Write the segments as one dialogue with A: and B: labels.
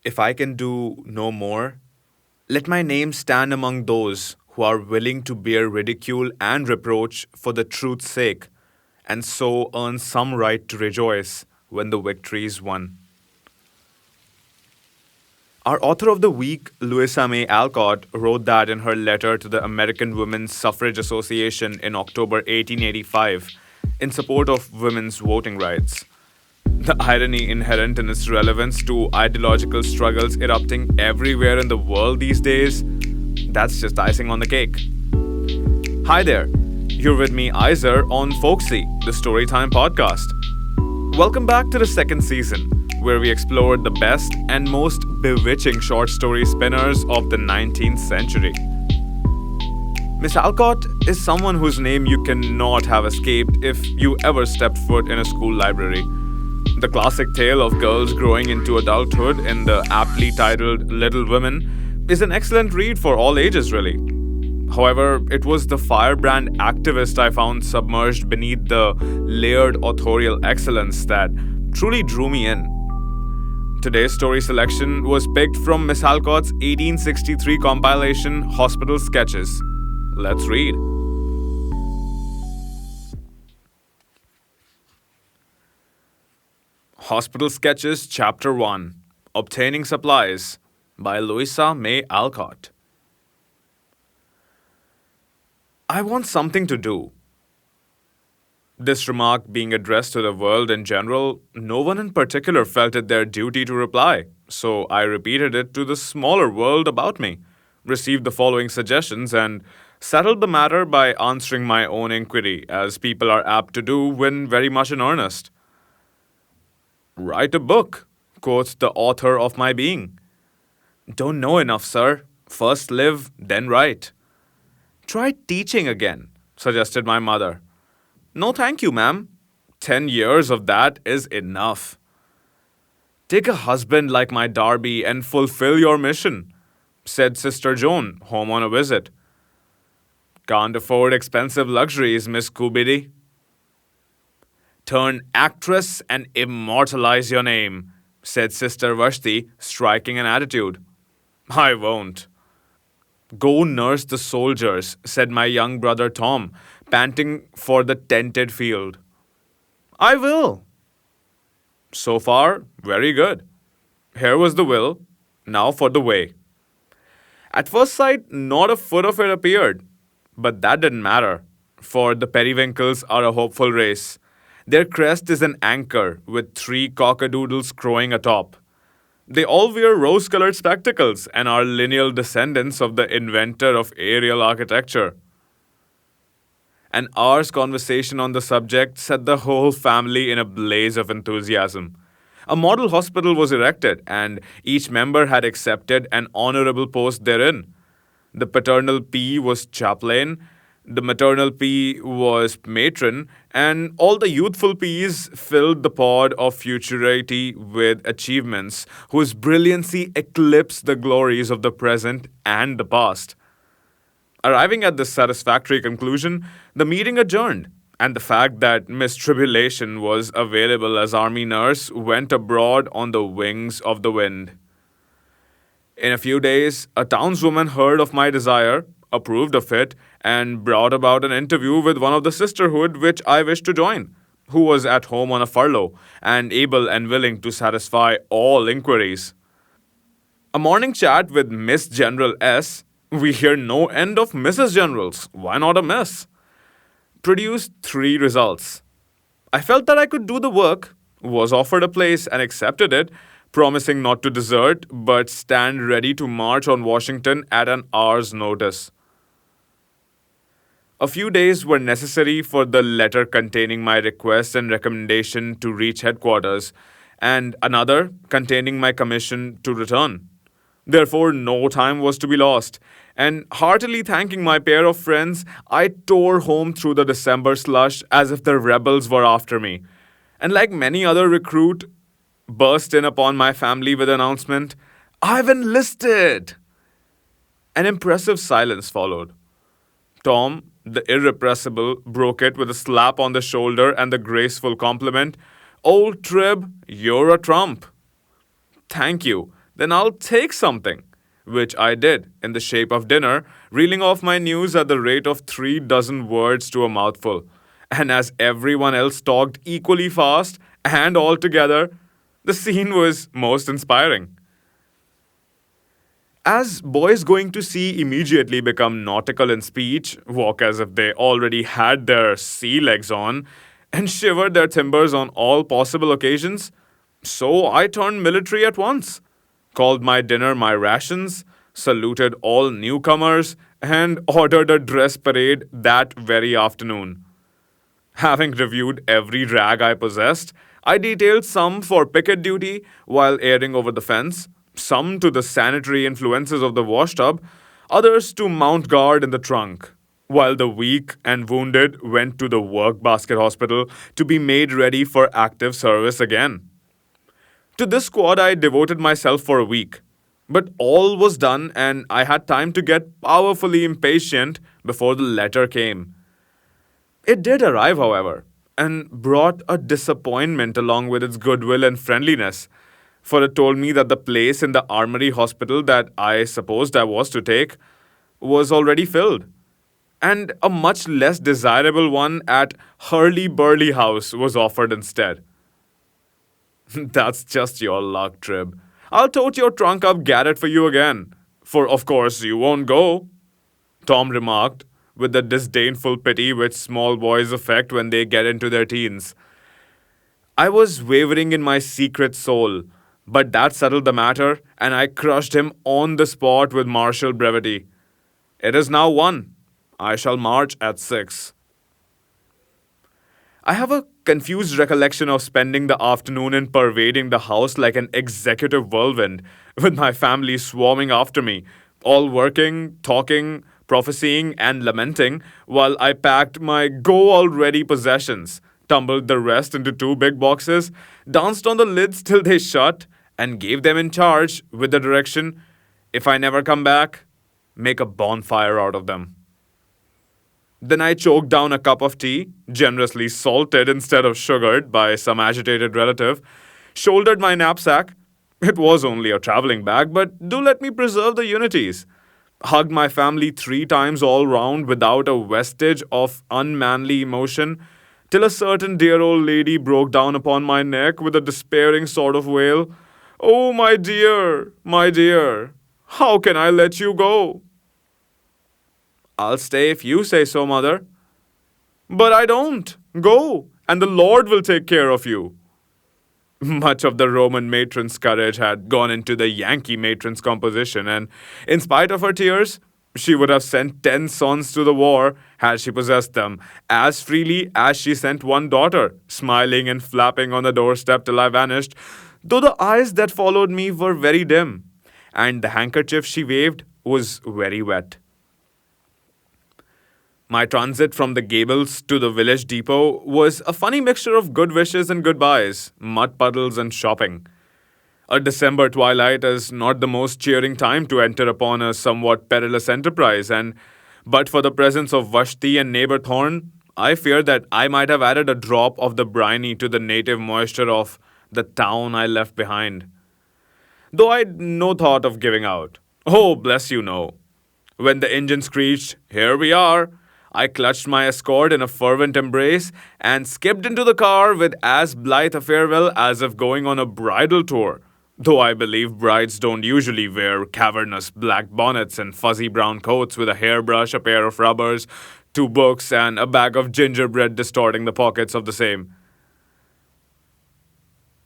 A: If I can do no more, let my name stand among those who are willing to bear ridicule and reproach for the truth's sake, and so earn some right to rejoice when the victory is won. Our author of the week, Louisa May Alcott, wrote that in her letter to the American Women's Suffrage Association in October 1885 in support of women's voting rights. The irony inherent in its relevance to ideological struggles erupting everywhere in the world these days, that's just icing on the cake. Hi there, you're with me, Iser, on Folksy, the Storytime podcast. Welcome back to the second season, where we explored the best and most bewitching short story spinners of the 19th century. Miss Alcott is someone whose name you cannot have escaped if you ever stepped foot in a school library. The classic tale of girls growing into adulthood in the aptly titled Little Women is an excellent read for all ages, really. However, it was the firebrand activist I found submerged beneath the layered authorial excellence that truly drew me in. Today's story selection was picked from Miss Alcott's 1863 compilation Hospital Sketches. Let's read. Hospital Sketches Chapter 1 Obtaining Supplies by Louisa May Alcott. I want something to do. This remark being addressed to the world in general, no one in particular felt it their duty to reply, so I repeated it to the smaller world about me, received the following suggestions, and settled the matter by answering my own inquiry, as people are apt to do when very much in earnest. Write a book, quotes the author of my being. Don't know enough, sir. First live, then write. Try teaching again, suggested my mother. No, thank you, ma'am. 10 years of that is enough. Take a husband like my Darby and fulfill your mission, said Sister Joan, home on a visit. Can't afford expensive luxuries, Miss Coobiddy. Turn actress and immortalize your name, said Sister Vashti, striking an attitude. I won't. Go nurse the soldiers, said my young brother Tom, panting for the tented field. I will. So far, very good. Here was the will, now for the way. At first sight, not a foot of it appeared, but that didn't matter, for the periwinkles are a hopeful race. Their crest is an anchor with 3 cockadoodles crowing atop. They all wear rose-colored spectacles and are lineal descendants of the inventor of aerial architecture. An hour's conversation on the subject set the whole family in a blaze of enthusiasm. A model hospital was erected, and each member had accepted an honorable post therein. The paternal P was chaplain, the maternal P was matron, and all the youthful Ps filled the pod of futurity with achievements whose brilliancy eclipsed the glories of the present and the past. Arriving at this satisfactory conclusion, the meeting adjourned, and the fact that Miss Tribulation was available as army nurse went abroad on the wings of the wind. In a few days, a townswoman heard of my desire, approved of it, and brought about an interview with one of the sisterhood which I wished to join, who was at home on a furlough, and able and willing to satisfy all inquiries. A morning chat with Miss General S. We hear no end of Mrs. Generals. Why not a Miss? Produced 3 results. I felt that I could do the work, was offered a place and accepted it, promising not to desert, but stand ready to march on Washington at an hour's notice. A few days were necessary for the letter containing my request and recommendation to reach headquarters, and another containing my commission to return. Therefore, no time was to be lost, and heartily thanking my pair of friends, I tore home through the December slush as if the rebels were after me, and like many other recruit, burst in upon my family with the announcement, I've enlisted! An impressive silence followed. Tom, the irrepressible, broke it with a slap on the shoulder and the graceful compliment, Old Trib, you're a trump. Thank you, then I'll take something. Which I did, in the shape of dinner, reeling off my news at the rate of 3 dozen words to a mouthful. And as everyone else talked equally fast and all together, the scene was most inspiring. As boys going to sea immediately become nautical in speech, walk as if they already had their sea legs on, and shiver their timbers on all possible occasions, so I turned military at once, called my dinner my rations, saluted all newcomers, and ordered a dress parade that very afternoon. Having reviewed every rag I possessed, I detailed some for picket duty while airing over the fence, some to the sanitary influences of the washtub, others to mount guard in the trunk, while the weak and wounded went to the work basket hospital to be made ready for active service again. To this squad, I devoted myself for a week. But all was done, and I had time to get powerfully impatient before the letter came. It did arrive, however, and brought a disappointment along with its goodwill and friendliness, for it told me that the place in the Armory Hospital that I supposed I was to take was already filled, and a much less desirable one at Hurly Burly House was offered instead. That's just your luck, Trib. I'll tote your trunk up garret for you again, for of course you won't go, Tom remarked, with the disdainful pity which small boys affect when they get into their teens. I was wavering in my secret soul, but that settled the matter, and I crushed him on the spot with martial brevity. It is now 1. I shall march at 6. I have a confused recollection of spending the afternoon in pervading the house like an executive whirlwind, with my family swarming after me, all working, talking, prophesying, and lamenting, while I packed my go already possessions, tumbled the rest into 2 big boxes, danced on the lids till they shut, and gave them in charge with the direction, if I never come back, make a bonfire out of them. Then I choked down a cup of tea, generously salted instead of sugared by some agitated relative, shouldered my knapsack. It was only a traveling bag, but do let me preserve the unities. Hugged my family 3 times all round without a vestige of unmanly emotion, till a certain dear old lady broke down upon my neck with a despairing sort of wail. "Oh, my dear, how can I let you go?" "I'll stay if you say so, mother." "But I don't. Go, and the Lord will take care of you." Much of the Roman matron's courage had gone into the Yankee matron's composition, and in spite of her tears, she would have sent 10 sons to the war had she possessed them, as freely as she sent 1 daughter, smiling and flapping on the doorstep till I vanished, though the eyes that followed me were very dim, and the handkerchief she waved was very wet. My transit from the Gables to the village depot was a funny mixture of good wishes and goodbyes, mud puddles and shopping. A December twilight is not the most cheering time to enter upon a somewhat perilous enterprise, and but for the presence of Vashti and neighbor Thorn, I fear that I might have added a drop of the briny to the native moisture of the town I left behind. Though I'd no thought of giving out. Oh, bless you, no. When the engine screeched, "Here we are," I clutched my escort in a fervent embrace and skipped into the car with as blithe a farewell as if going on a bridal tour, though I believe brides don't usually wear cavernous black bonnets and fuzzy brown coats with a hairbrush, a pair of rubbers, 2 books, and a bag of gingerbread distorting the pockets of the same.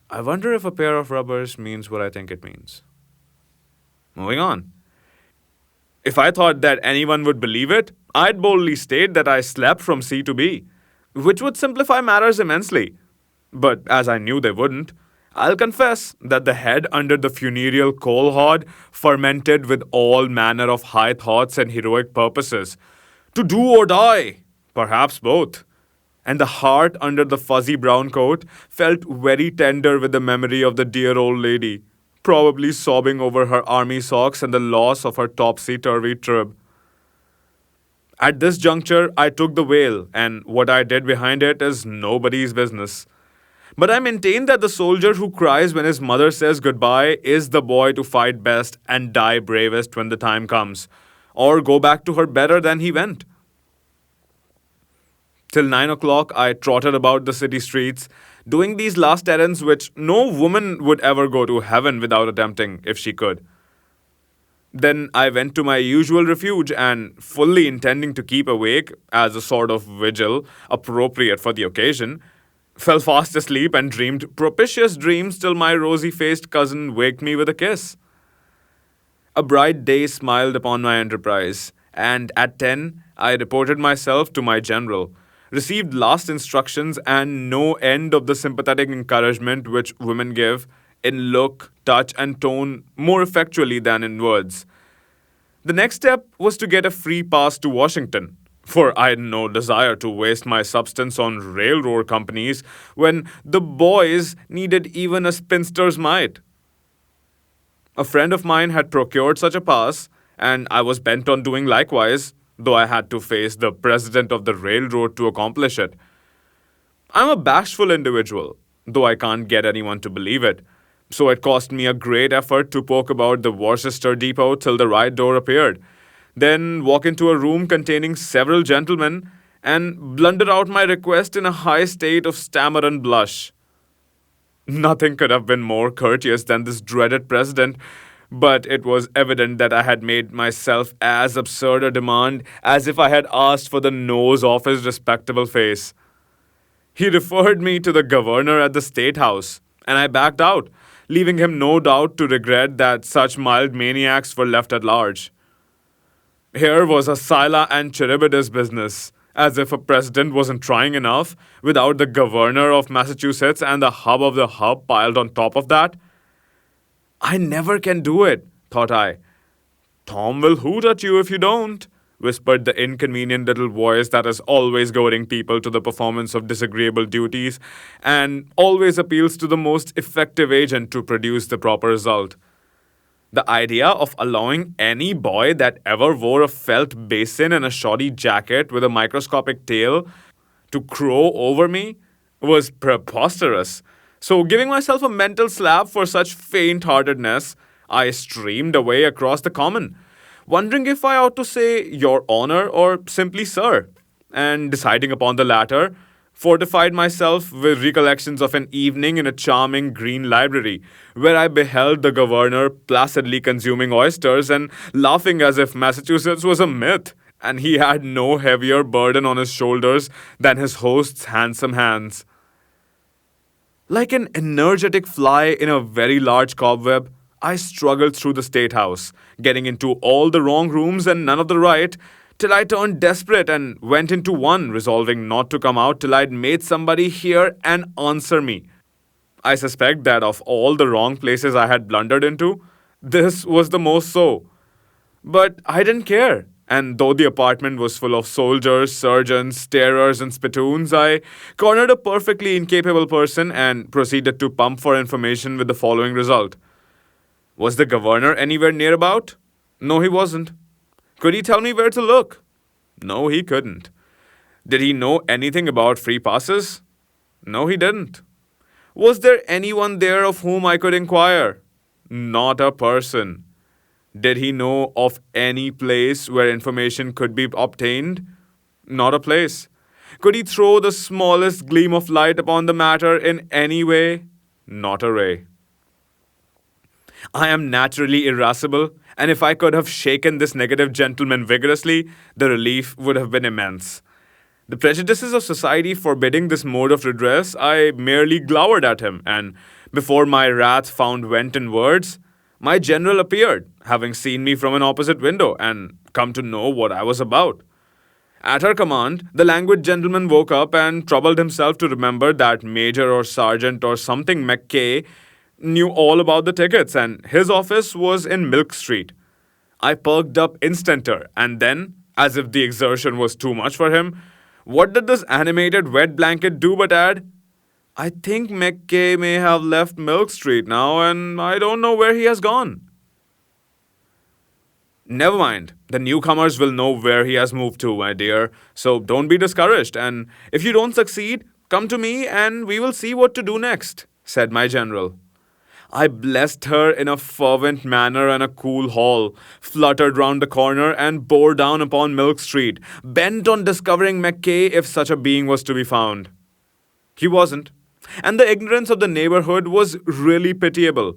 A: I wonder if a pair of rubbers means what I think it means. Moving on. If I thought that anyone would believe it, I'd boldly state that I slept from C to B, which would simplify matters immensely. But as I knew they wouldn't, I'll confess that the head under the funereal coal hod fermented with all manner of high thoughts and heroic purposes. To do or die, perhaps both. And the heart under the fuzzy brown coat felt very tender with the memory of the dear old lady, probably sobbing over her army socks and the loss of her topsy-turvy trib. At this juncture, I took the whale, and what I did behind it is nobody's business. But I maintain that the soldier who cries when his mother says goodbye is the boy to fight best and die bravest when the time comes, or go back to her better than he went. Till 9 o'clock, I trotted about the city streets, doing these last errands which no woman would ever go to heaven without attempting if she could. Then I went to my usual refuge and, fully intending to keep awake as a sort of vigil appropriate for the occasion, fell fast asleep and dreamed propitious dreams till my rosy faced cousin waked me with a kiss. A bright day smiled upon my enterprise, and at 10 I reported myself to my general, received last instructions and no end of the sympathetic encouragement which women give, in look, touch, and tone more effectually than in words. The next step was to get a free pass to Washington, for I had no desire to waste my substance on railroad companies when the boys needed even a spinster's mite. A friend of mine had procured such a pass, and I was bent on doing likewise, though I had to face the president of the railroad to accomplish it. I'm a bashful individual, though I can't get anyone to believe it, so it cost me a great effort to poke about the Worcester depot till the right door appeared, then walk into a room containing several gentlemen, and blunder out my request in a high state of stammer and blush. Nothing could have been more courteous than this dreaded president, but it was evident that I had made myself as absurd a demand as if I had asked for the nose off his respectable face. He referred me to the governor at the State House, and I backed out, leaving him no doubt to regret that such mild maniacs were left at large. Here was a Scylla and Charybdis business, as if a president wasn't trying enough, without the governor of Massachusetts and the hub of the hub piled on top of that. I never can do it, thought I. Tom will hoot at you if you don't, whispered the inconvenient little voice that is always goading people to the performance of disagreeable duties and always appeals to the most effective agent to produce the proper result. The idea of allowing any boy that ever wore a felt basin and a shoddy jacket with a microscopic tail to crow over me was preposterous. So, giving myself a mental slap for such faint-heartedness, I streamed away across the common, wondering if I ought to say Your Honor or simply Sir, and deciding upon the latter, fortified myself with recollections of an evening in a charming green library, where I beheld the governor placidly consuming oysters and laughing as if Massachusetts was a myth, and he had no heavier burden on his shoulders than his host's handsome hands. Like an energetic fly in a very large cobweb, I struggled through the State House, getting into all the wrong rooms and none of the right, till I turned desperate and went into one, resolving not to come out till I'd made somebody hear and answer me. I suspect that of all the wrong places I had blundered into, this was the most so. But I didn't care, and though the apartment was full of soldiers, surgeons, starers, and spittoons, I cornered a perfectly incapable person and proceeded to pump for information with the following result. Was the governor anywhere near about? No, he wasn't. Could he tell me where to look? No, he couldn't. Did he know anything about free passes? No, he didn't. Was there anyone there of whom I could inquire? Not a person. Did he know of any place where information could be obtained? Not a place. Could he throw the smallest gleam of light upon the matter in any way? Not a ray. I am naturally irascible, and if I could have shaken this negative gentleman vigorously, the relief would have been immense. The prejudices of society forbidding this mode of redress, I merely glowered at him, and before my wrath found vent in words, my general appeared, having seen me from an opposite window, and come to know what I was about. At her command, the languid gentleman woke up and troubled himself to remember that Major or Sergeant or something McKay knew all about the tickets, and his office was in Milk Street. I perked up instanter, and then, as if the exertion was too much for him, what did this animated wet blanket do but add, I think McKay may have left Milk Street now, and I don't know where he has gone. Never mind, the newcomers will know where he has moved to, my dear, so don't be discouraged, and if you don't succeed, Come to me and we will see what to do next, said my general. I blessed her in a fervent manner and a cool hall, fluttered round the corner, and bore down upon Milk Street, bent on discovering Mackay if such a being was to be found. He wasn't, and the ignorance of the neighborhood was really pitiable.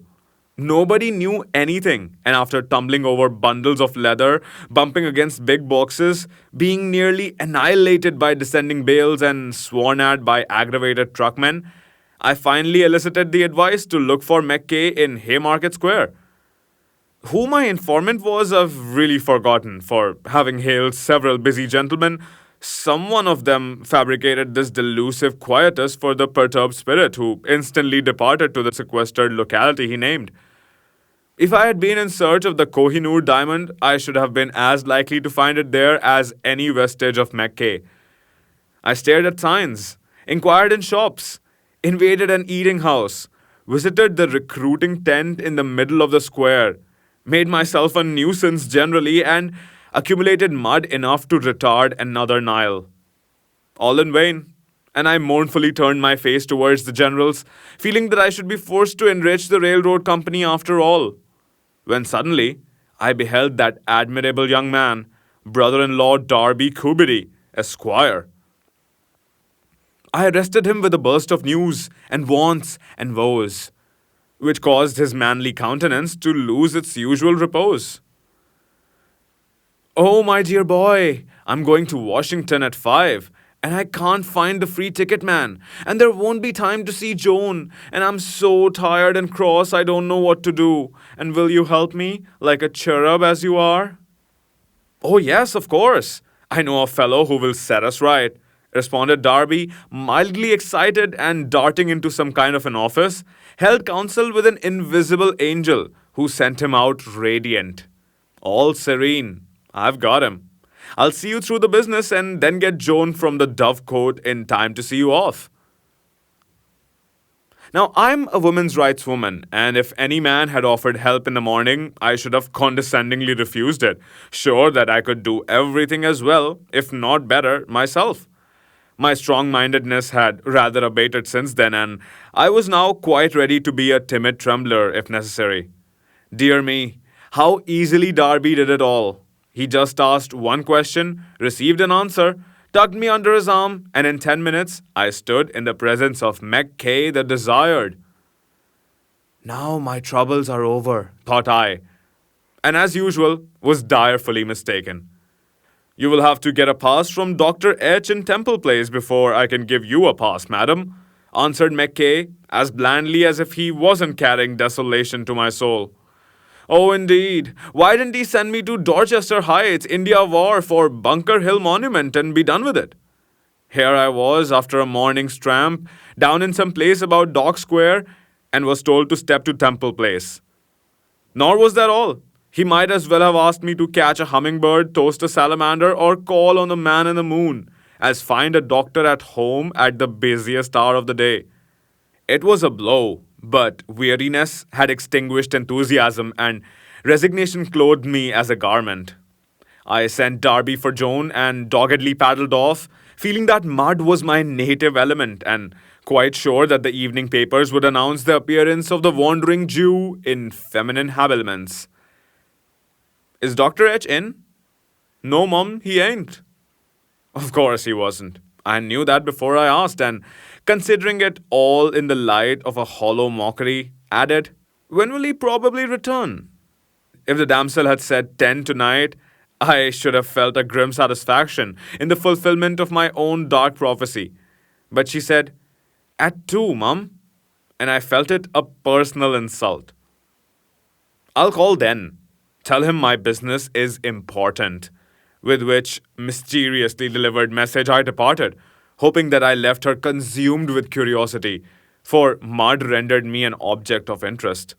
A: Nobody knew anything, and after tumbling over bundles of leather, bumping against big boxes, being nearly annihilated by descending bales, and sworn at by aggravated truckmen, I finally elicited the advice to look for Mackay in Haymarket Square. Who my informant was, I've really forgotten, for having hailed several busy gentlemen, some one of them fabricated this delusive quietus for the perturbed spirit, who instantly departed to the sequestered locality he named. If I had been in search of the Kohinoor diamond, I should have been as likely to find it there as any vestige of Mackay. I stared at signs, inquired in shops, invaded an eating house, visited the recruiting tent in the middle of the square, made myself a nuisance generally, and accumulated mud enough to retard another Nile. All in vain, and I mournfully turned my face towards the generals, feeling that I should be forced to enrich the railroad company after all. When suddenly I beheld that admirable young man, brother-in-law Darby Kubidi, Esquire. I arrested him with a burst of news and wants and woes, which caused his manly countenance to lose its usual repose. Oh, my dear boy, I'm going to Washington at 5, and I can't find the free ticket man, and there won't be time to see Joan, and I'm so tired and cross I don't know what to do, and will you help me, like a cherub as you are? Oh, yes, of course. I know a fellow who will set us right, responded Darby, mildly excited, and darting into some kind of an office, held counsel with an invisible angel who sent him out radiant. All serene. I've got him. I'll see you through the business and then get Joan from the Dovecote in time to see you off. Now, I'm a women's rights woman, and if any man had offered help in the morning, I should have condescendingly refused it, sure that I could do everything as well, if not better, myself. My strong-mindedness had rather abated since then, and I was now quite ready to be a timid trembler if necessary. Dear me, how easily Darby did it all. He just asked one question, received an answer, tucked me under his arm, and in 10 minutes, I stood in the presence of Mackay the Desired. Now my troubles are over, thought I, and as usual, was direfully mistaken. You will have to get a pass from Dr. H in Temple Place before I can give you a pass, madam, answered Mackay, as blandly as if he wasn't carrying desolation to my soul. Oh, indeed. Why didn't he send me to Dorchester Heights, India Wharf, or Bunker Hill Monument and be done with it? Here I was, after a morning's tramp, down in some place about Dock Square, and was told to step to Temple Place. Nor was that all. He might as well have asked me to catch a hummingbird, toast a salamander, or call on the man in the moon, as find a doctor at home at the busiest hour of the day. It was a blow, but weariness had extinguished enthusiasm, and resignation clothed me as a garment. I sent Darby for Joan and doggedly paddled off, feeling that mud was my native element, and quite sure that the evening papers would announce the appearance of the wandering Jew in feminine habiliments. Is Dr. H in? No, Mum, he ain't. Of course he wasn't. I knew that before I asked, and considering it all in the light of a hollow mockery, added, when will he probably return? If the damsel had said 10 tonight, I should have felt a grim satisfaction in the fulfillment of my own dark prophecy. But she said, at 2, Mum, and I felt it a personal insult. I'll call then. Tell him my business is important. With which mysteriously delivered message I departed, hoping that I left her consumed with curiosity, for mud rendered me an object of interest.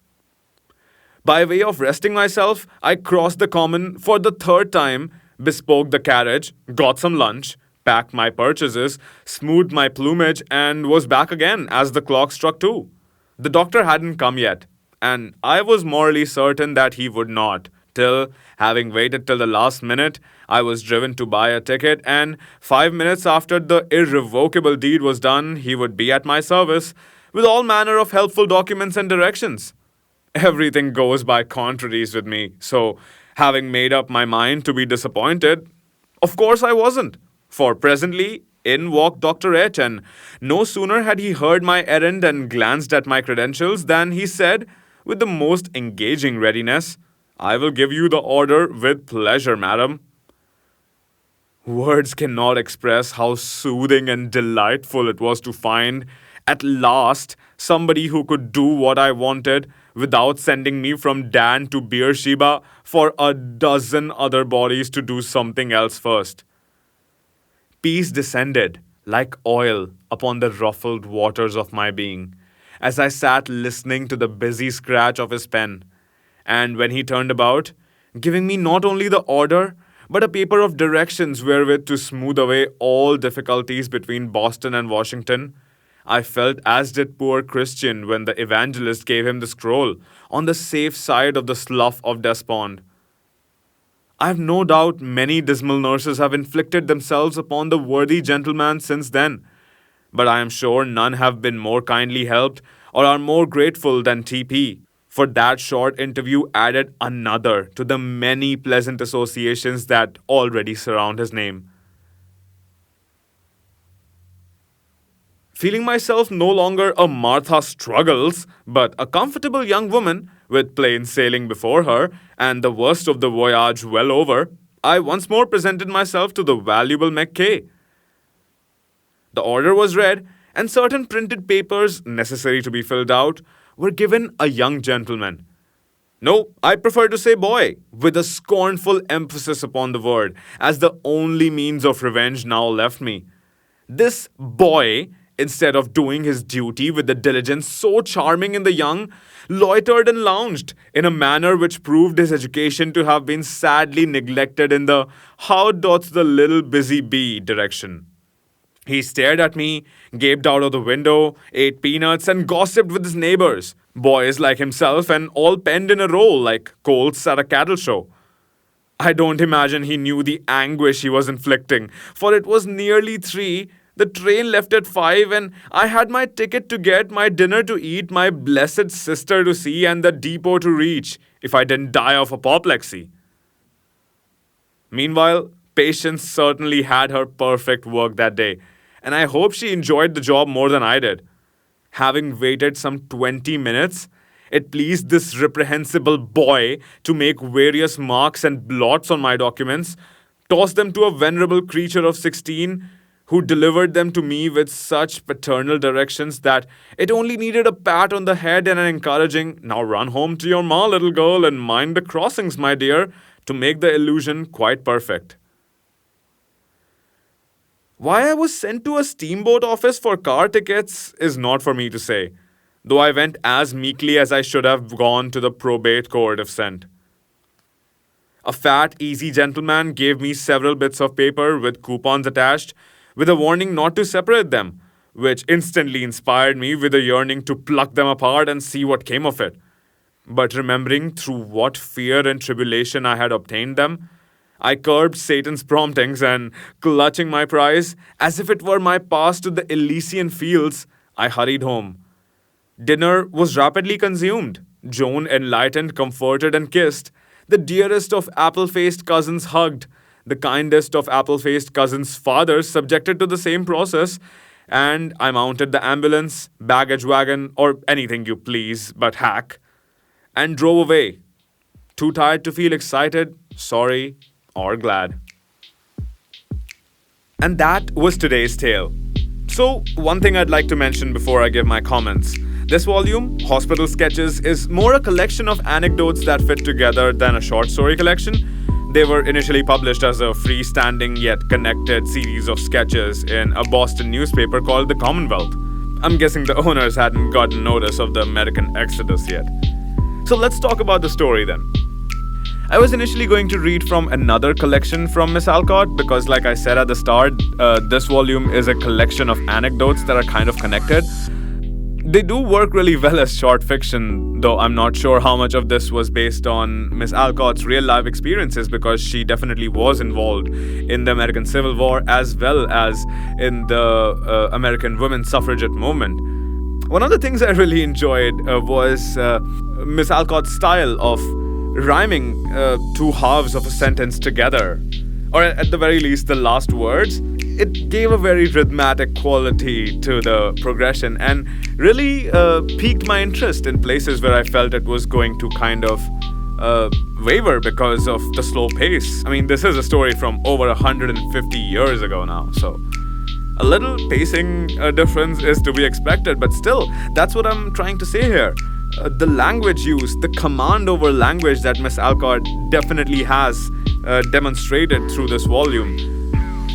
A: By way of resting myself, I crossed the common for the 3rd time, bespoke the carriage, got some lunch, packed my purchases, smoothed my plumage, and was back again as the clock struck 2. The doctor hadn't come yet, and I was morally certain that he would not, Still, having waited till the last minute, I was driven to buy a ticket, and 5 minutes after the irrevocable deed was done, he would be at my service with all manner of helpful documents and directions. Everything goes by contraries with me, so having made up my mind to be disappointed, of course I wasn't. For presently, in walked Dr. H, and no sooner had he heard my errand and glanced at my credentials than he said, with the most engaging readiness, "I will give you the order with pleasure, madam." Words cannot express how soothing and delightful it was to find, at last, somebody who could do what I wanted without sending me from Dan to Beersheba for a dozen other bodies to do something else first. Peace descended like oil upon the ruffled waters of my being as I sat listening to the busy scratch of his pen. And when he turned about, giving me not only the order, but a paper of directions wherewith to smooth away all difficulties between Boston and Washington, I felt as did poor Christian when the evangelist gave him the scroll, on the safe side of the slough of despond. I have no doubt many dismal nurses have inflicted themselves upon the worthy gentleman since then, but I am sure none have been more kindly helped or are more grateful than T.P., for that short interview added another to the many pleasant associations that already surround his name. Feeling myself no longer a Martha Struggles, but a comfortable young woman with plain sailing before her and the worst of the voyage well over, I once more presented myself to the valuable Mackay. The order was read, and certain printed papers necessary to be filled out were given a young gentleman. No, I prefer to say boy, with a scornful emphasis upon the word, as the only means of revenge now left me. This boy, instead of doing his duty with the diligence so charming in the young, loitered and lounged in a manner which proved his education to have been sadly neglected in the "how doth the little busy bee" direction. He stared at me, gaped out of the window, ate peanuts, and gossiped with his neighbors, boys like himself and all penned in a row like colts at a cattle show. I don't imagine he knew the anguish he was inflicting, for it was nearly 3, the train left at 5, and I had my ticket to get, my dinner to eat, my blessed sister to see, and the depot to reach, if I didn't die of apoplexy. Meanwhile, Patience certainly had her perfect work that day, and I hope she enjoyed the job more than I did. Having waited some 20 minutes, it pleased this reprehensible boy to make various marks and blots on my documents, toss them to a venerable creature of 16, who delivered them to me with such paternal directions that it only needed a pat on the head and an encouraging, "Now run home to your ma, little girl, and mind the crossings, my dear," to make the illusion quite perfect. Why I was sent to a steamboat office for car tickets is not for me to say, though I went as meekly as I should have gone to the probate court if sent. A fat, easy gentleman gave me several bits of paper with coupons attached, with a warning not to separate them, which instantly inspired me with a yearning to pluck them apart and see what came of it. But remembering through what fear and tribulation I had obtained them, I curbed Satan's promptings and, clutching my prize, as if it were my pass to the Elysian fields, I hurried home. Dinner was rapidly consumed. Joan enlightened, comforted, and kissed. The dearest of apple-faced cousins hugged. The kindest of apple-faced cousins' fathers subjected to the same process, and I mounted the ambulance, baggage wagon, or anything you please but hack, and drove away, too tired to feel excited, sorry, or glad. And that was today's tale. So, one thing I'd like to mention before I give my comments. This volume, Hospital Sketches, is more a collection of anecdotes that fit together than a short story collection. They were initially published as a freestanding yet connected series of sketches in a Boston newspaper called The Commonwealth. I'm guessing the owners hadn't gotten notice of the American Exodus yet. So let's talk about the story then. I was initially going to read from another collection from Miss Alcott because, like I said at the start, this volume is a collection of anecdotes that are kind of connected. They do work really well as short fiction, though I'm not sure how much of this was based on Miss Alcott's real life experiences, because she definitely was involved in the American Civil War as well as in the American women's suffragette movement. One of the things I really enjoyed was Miss Alcott's style of rhyming two halves of a sentence together, or at the very least the last words. It gave a very rhythmic quality to the progression and really piqued my interest in places where I felt it was going to kind of waver because of the slow pace. I mean, this is a story from over 150 years ago now, so a little pacing difference is to be expected, but still, that's what I'm trying to say here. The language use, the command over language that Miss Alcott definitely has demonstrated through this volume,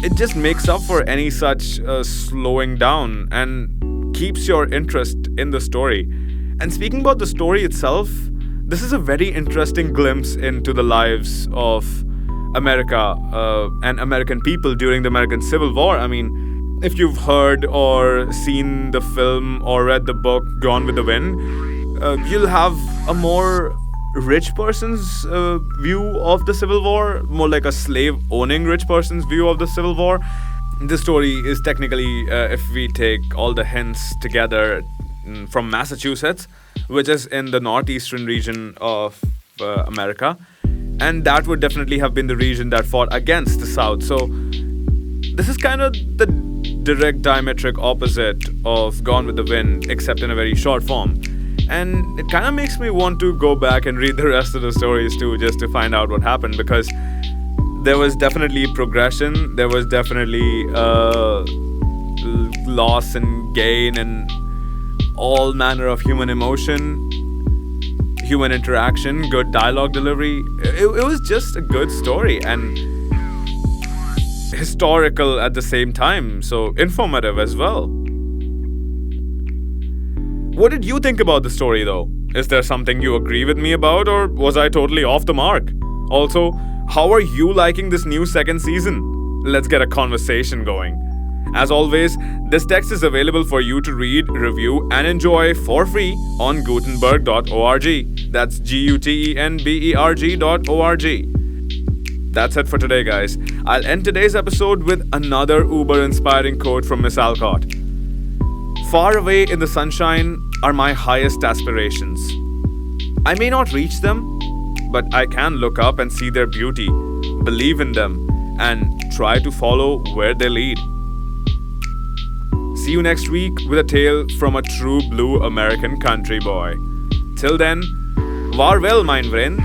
A: it just makes up for any such slowing down and keeps your interest in the story. And speaking about the story itself, this is a very interesting glimpse into the lives of America and American people during the American Civil War. I mean, if you've heard or seen the film or read the book Gone with the Wind, you'll have a more rich person's view of the Civil War, more like a slave-owning rich person's view of the Civil War. This story is technically, if we take all the hints together, from Massachusetts, which is in the northeastern region of America, and that would definitely have been the region that fought against the South. So this is kind of the direct diametric opposite of Gone with the Wind, except in a very short form. And it kind of makes me want to go back and read the rest of the stories too, just to find out what happened, because there was definitely progression, there was definitely loss and gain and all manner of human emotion, human interaction, good dialogue delivery. It was just a good story and historical at the same time, so informative as well. What did you think about the story though? Is there something you agree with me about, or was I totally off the mark? Also, how are you liking this new second season? Let's get a conversation going. As always, this text is available for you to read, review, and enjoy for free on Gutenberg.org. That's Gutenberg.org. That's it for today, guys. I'll end today's episode with another uber-inspiring quote from Miss Alcott. Far away in the sunshine are my highest aspirations. I may not reach them, but I can look up and see their beauty, believe in them, and try to follow where they lead. See you next week with a tale from a true blue American country boy. Till then, var vel, mein vriend.